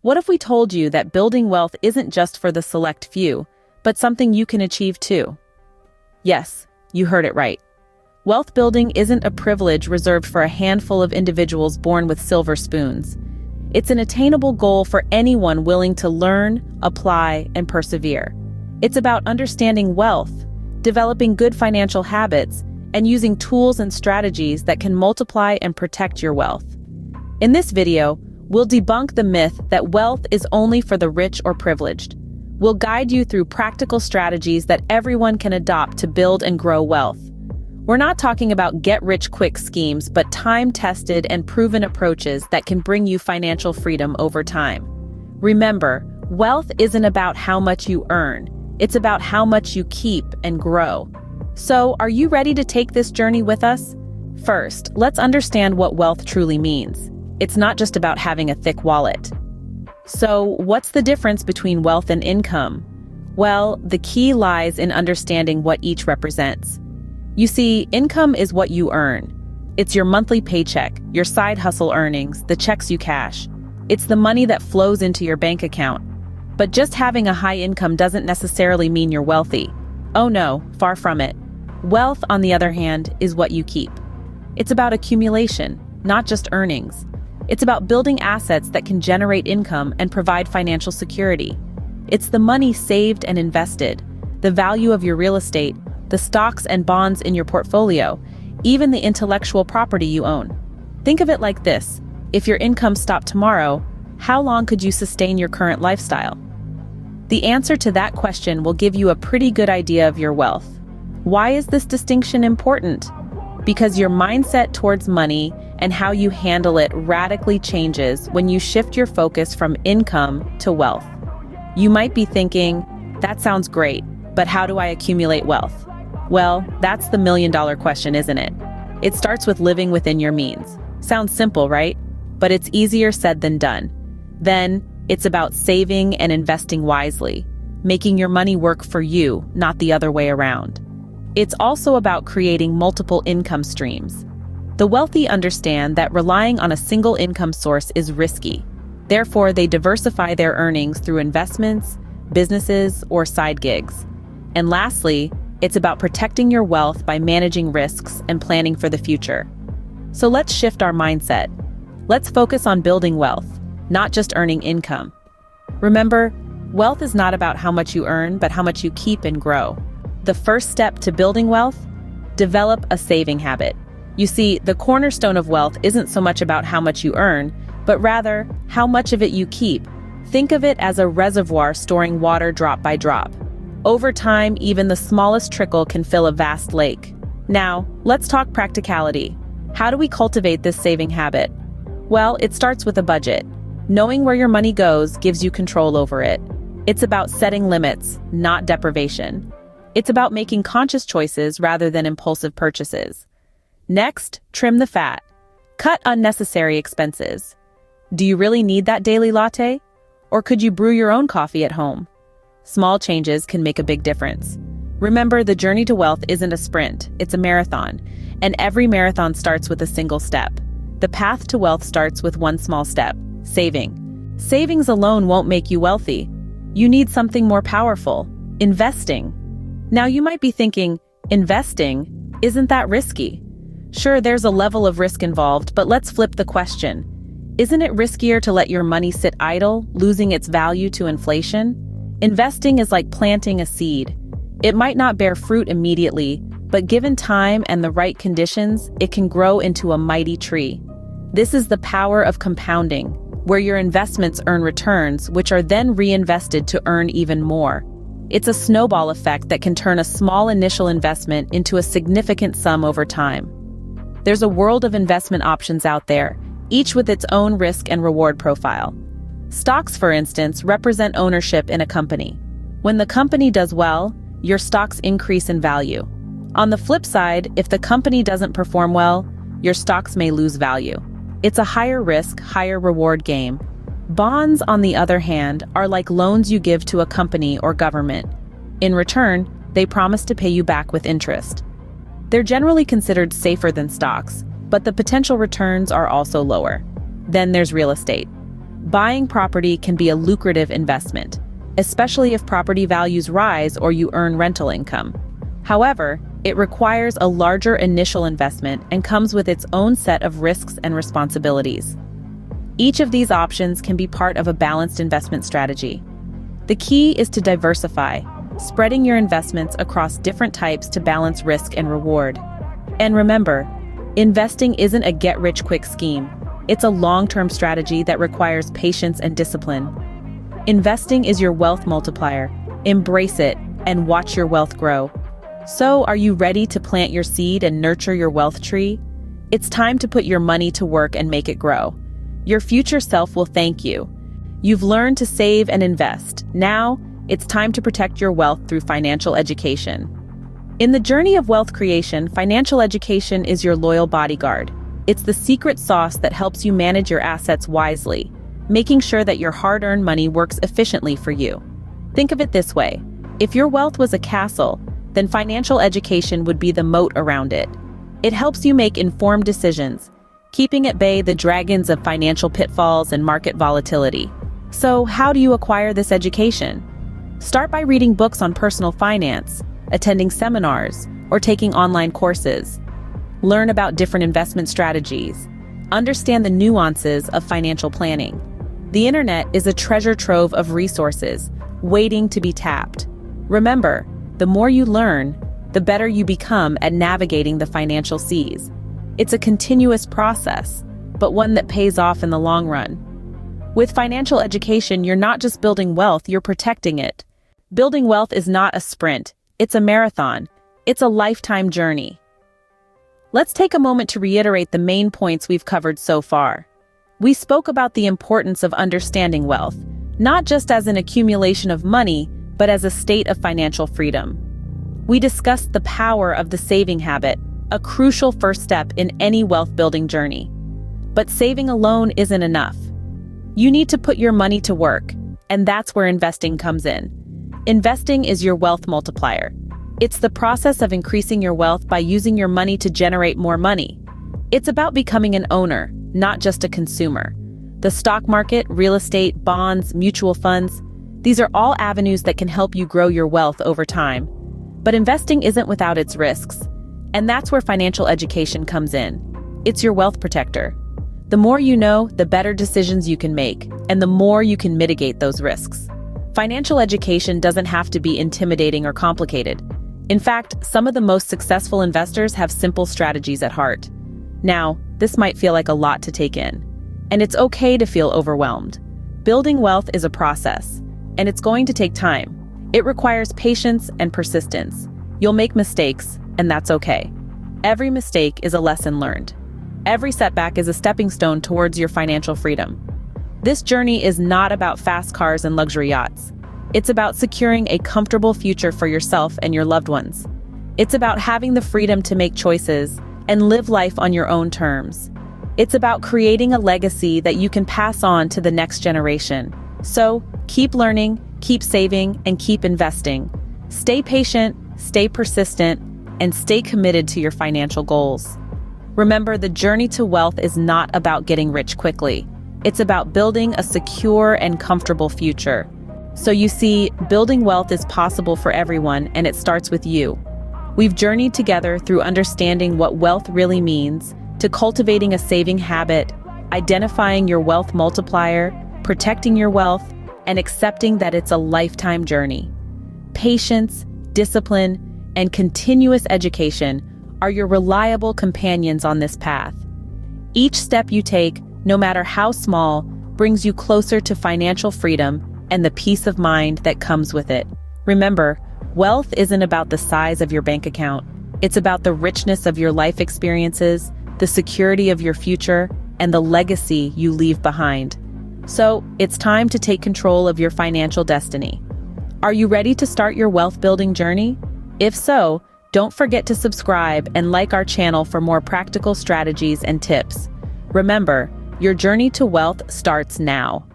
What if we told you that building wealth isn't just for the select few, but something you can achieve too? Yes, you heard it right. Wealth building isn't a privilege reserved for a handful of individuals born with silver spoons. It's an attainable goal for anyone willing to learn, apply, and persevere. It's about understanding wealth, developing good financial habits, and using tools and strategies that can multiply and protect your wealth. In this video, we'll debunk the myth that wealth is only for the rich or privileged. We'll guide you through practical strategies that everyone can adopt to build and grow wealth. We're not talking about get-rich-quick schemes, but time-tested and proven approaches that can bring you financial freedom over time. Remember, wealth isn't about how much you earn. It's about how much you keep and grow. So, are you ready to take this journey with us? First, let's understand what wealth truly means. It's not just about having a thick wallet. So, what's the difference between wealth and income? Well, the key lies in understanding what each represents. You see, income is what you earn. It's your monthly paycheck, your side hustle earnings, the checks you cash. It's the money that flows into your bank account. But just having a high income doesn't necessarily mean you're wealthy. Oh no, far from it. Wealth, on the other hand, is what you keep. It's about accumulation, not just earnings. It's about building assets that can generate income and provide financial security. It's the money saved and invested, the value of your real estate, the stocks and bonds in your portfolio, even the intellectual property you own. Think of it like this: if your income stopped tomorrow, how long could you sustain your current lifestyle? The answer to that question will give you a pretty good idea of your wealth. Why is this distinction important? Because your mindset towards money and how you handle it radically changes when you shift your focus from income to wealth. You might be thinking, that sounds great, but how do I accumulate wealth? Well, that's the million-dollar question, isn't it? It starts with living within your means. Sounds simple, right? But it's easier said than done. Then, it's about saving and investing wisely, making your money work for you, not the other way around. It's also about creating multiple income streams. The wealthy understand that relying on a single income source is risky. Therefore, they diversify their earnings through investments, businesses, or side gigs. And lastly, it's about protecting your wealth by managing risks and planning for the future. So let's shift our mindset. Let's focus on building wealth, not just earning income. Remember, wealth is not about how much you earn, but how much you keep and grow. The first step to building wealth? Develop a saving habit. You see, the cornerstone of wealth isn't so much about how much you earn, but rather how much of it you keep. Think of it as a reservoir storing water drop by drop. Over time, even the smallest trickle can fill a vast lake. Now, let's talk practicality. How do we cultivate this saving habit? Well, it starts with a budget. Knowing where your money goes gives you control over it. It's about setting limits, not deprivation. It's about making conscious choices rather than impulsive purchases. Next, trim the fat. Cut unnecessary expenses. Do you really need that daily latte? Or could you brew your own coffee at home? Small changes can make a big difference. Remember, the journey to wealth isn't a sprint, it's a marathon. And every marathon starts with a single step. The path to wealth starts with one small step: saving. Savings alone won't make you wealthy. You need something more powerful: investing. Now you might be thinking, investing? Isn't that risky? Sure, there's a level of risk involved, but let's flip the question. Isn't it riskier to let your money sit idle, losing its value to inflation? Investing is like planting a seed. It might not bear fruit immediately, but given time and the right conditions, it can grow into a mighty tree. This is the power of compounding, where your investments earn returns, which are then reinvested to earn even more. It's a snowball effect that can turn a small initial investment into a significant sum over time. There's a world of investment options out there, each with its own risk and reward profile. Stocks, for instance, represent ownership in a company. When the company does well, your stocks increase in value. On the flip side, if the company doesn't perform well, your stocks may lose value. It's a higher risk, higher reward game. Bonds, on the other hand, are like loans you give to a company or government. In return, they promise to pay you back with interest. They're generally considered safer than stocks, but the potential returns are also lower. Then there's real estate. Buying property can be a lucrative investment, especially if property values rise or you earn rental income. However, it requires a larger initial investment and comes with its own set of risks and responsibilities. Each of these options can be part of a balanced investment strategy. The key is to diversify, spreading your investments across different types to balance risk and reward. And remember, investing isn't a get-rich-quick scheme. It's a long-term strategy that requires patience and discipline. Investing is your wealth multiplier. Embrace it and watch your wealth grow. So, are you ready to plant your seed and nurture your wealth tree? It's time to put your money to work and make it grow. Your future self will thank you. You've learned to save and invest. Now, it's time to protect your wealth through financial education. In the journey of wealth creation, financial education is your loyal bodyguard. It's the secret sauce that helps you manage your assets wisely, making sure that your hard-earned money works efficiently for you. Think of it this way. If your wealth was a castle, then financial education would be the moat around it. It helps you make informed decisions, keeping at bay the dragons of financial pitfalls and market volatility. So, how do you acquire this education? Start by reading books on personal finance, attending seminars, or taking online courses. Learn about different investment strategies. Understand the nuances of financial planning. The internet is a treasure trove of resources, waiting to be tapped. Remember, the more you learn, the better you become at navigating the financial seas. It's a continuous process, but one that pays off in the long run. With financial education, you're not just building wealth, you're protecting it. Building wealth is not a sprint, it's a marathon. It's a lifetime journey. Let's take a moment to reiterate the main points we've covered so far. We spoke about the importance of understanding wealth, not just as an accumulation of money, but as a state of financial freedom. We discussed the power of the saving habit, a crucial first step in any wealth-building journey. But saving alone isn't enough. You need to put your money to work, and that's where investing comes in. Investing is your wealth multiplier. It's the process of increasing your wealth by using your money to generate more money. It's about becoming an owner, not just a consumer. The stock market, real estate, bonds, mutual funds, these are all avenues that can help you grow your wealth over time. But investing isn't without its risks. And that's where financial education comes in. It's your wealth protector. The more you know, the better decisions you can make, and the more you can mitigate those risks. Financial education doesn't have to be intimidating or complicated. In fact, some of the most successful investors have simple strategies at heart. Now, this might feel like a lot to take in, and it's okay to feel overwhelmed. Building wealth is a process, and it's going to take time. It requires patience and persistence. You'll make mistakes, and that's okay. Every mistake is a lesson learned. Every setback is a stepping stone towards your financial freedom. This journey is not about fast cars and luxury yachts. It's about securing a comfortable future for yourself and your loved ones. It's about having the freedom to make choices and live life on your own terms. It's about creating a legacy that you can pass on to the next generation. So, keep learning, keep saving, and keep investing. Stay patient, stay persistent, and stay committed to your financial goals. Remember, the journey to wealth is not about getting rich quickly. It's about building a secure and comfortable future. So you see, building wealth is possible for everyone, and it starts with you. We've journeyed together through understanding what wealth really means, to cultivating a saving habit, identifying your wealth multiplier, protecting your wealth, and accepting that it's a lifetime journey. Patience, discipline, and continuous education are your reliable companions on this path. Each step you take, no matter how small, brings you closer to financial freedom and the peace of mind that comes with it. Remember, wealth isn't about the size of your bank account. It's about the richness of your life experiences, the security of your future, and the legacy you leave behind. So, it's time to take control of your financial destiny. Are you ready to start your wealth-building journey? If so, don't forget to subscribe and like our channel for more practical strategies and tips. Remember, your journey to wealth starts now.